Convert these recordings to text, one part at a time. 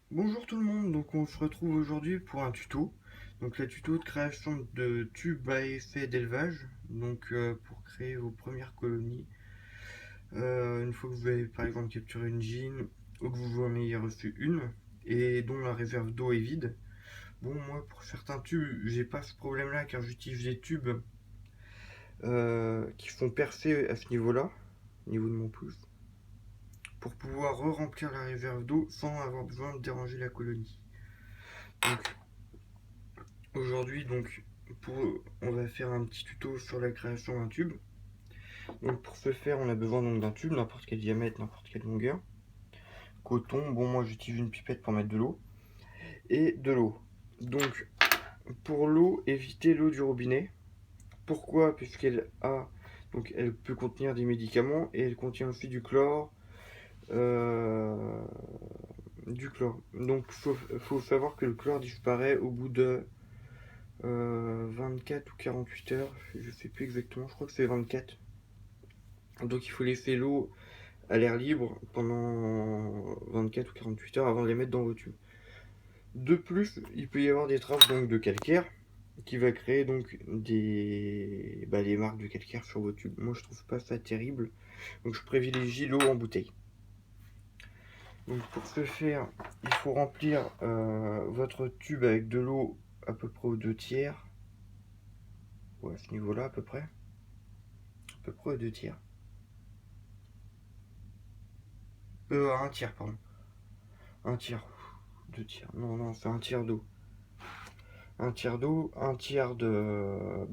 Bonjour tout le monde, donc on se retrouve aujourd'hui pour un tuto. Donc la tuto de création de tubes à effet d'élevage, donc pour créer vos premières colonies. Une fois que vous avez par exemple capturé une gine ou que vous en ayez reçu une et dont la réserve d'eau est vide. Bon, moi pour certains tubes, j'ai pas ce problème là car j'utilise des tubes qui font percer à ce niveau-là, au niveau de mon pouce, pour pouvoir re-remplir la réserve d'eau sans avoir besoin de déranger la colonie. Donc aujourd'hui, on va faire un petit tuto sur la création d'un tube. Donc pour ce faire, on a besoin d'un tube, n'importe quel diamètre, n'importe quelle longueur. Coton, bon moi j'utilise une pipette pour mettre de l'eau. Et de l'eau. Donc pour l'eau, évitez l'eau du robinet. Pourquoi? Donc elle peut contenir des médicaments et elle contient aussi du chlore. euh, Donc faut savoir que le chlore disparaît au bout de 24 ou 48 heures, je sais plus exactement, je crois que c'est 24. Donc il faut laisser l'eau à l'air libre pendant 24 ou 48 heures avant de les mettre dans vos tubes. De plus, il peut y avoir des traces donc de calcaire qui va créer donc des marques de calcaire sur vos tubes. Moi je trouve pas ça terrible, donc je privilégie l'eau en bouteille. Donc pour ce faire, il faut remplir votre tube avec de l'eau à peu près aux 2 tiers. Ouais, à ce niveau-là à peu près. À peu près aux 2 tiers. À un tiers, pardon. Un tiers. 2 tiers. Non, non, c'est un tiers d'eau. Un tiers d'eau, un tiers de.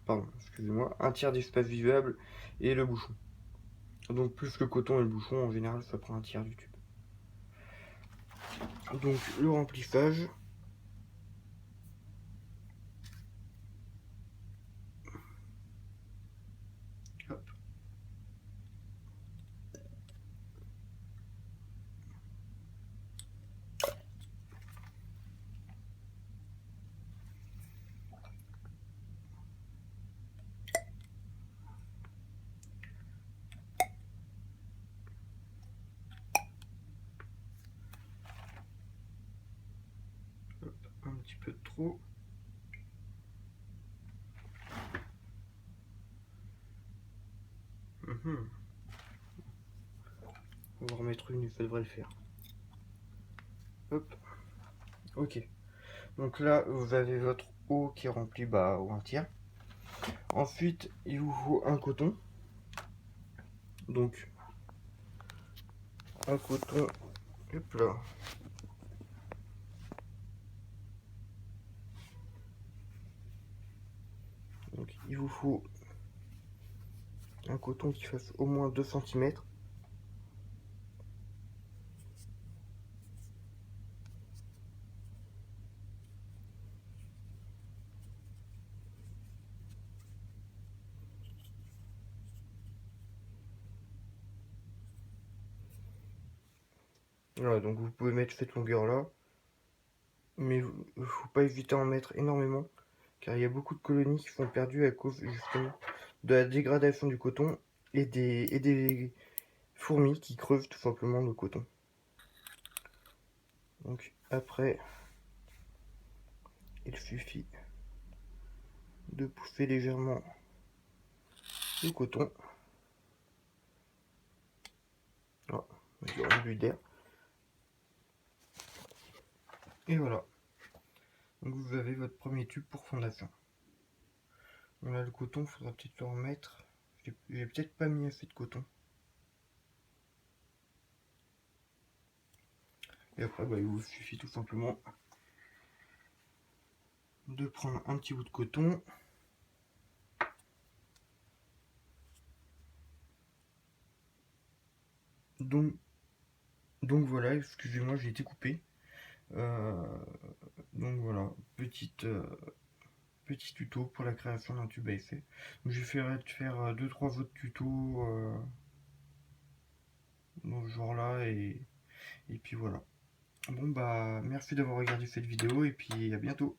Pardon, excusez-moi. Un tiers d'espace vivable et le bouchon. Donc plus le coton et le bouchon, en général, ça prend un tiers du tube. Donc le remplissage. Hop. Hop, un petit peu de trop. On va remettre une, ça devrait le faire. Hop. Ok. Donc là, vous avez votre eau qui est remplie au un tiers. Ensuite, il vous faut un coton. Donc, un coton. Hop là. Donc, il vous faut un coton qui fasse au moins 2 cm. Voilà, donc vous pouvez mettre cette longueur là, mais il ne faut pas éviter à en mettre énormément, car il y a beaucoup de colonies qui sont perdues à cause justement de la dégradation du coton et des fourmis qui creusent tout simplement le coton. Donc après, il suffit de pousser légèrement le coton. Voilà, du rendu d'air. Et voilà. Donc vous avez votre premier tube pour fondation. Bon là le coton, il faudra peut-être le remettre. J'ai peut-être pas mis assez de coton. Et après, il vous suffit tout simplement de prendre un petit bout de coton. Donc, voilà, excusez-moi, j'ai été coupé. Donc voilà, petit tuto pour la création d'un tube à effet. Je vais faire 2-3 autres tutos dans ce genre là et puis voilà. Bon merci d'avoir regardé cette vidéo et puis à bientôt.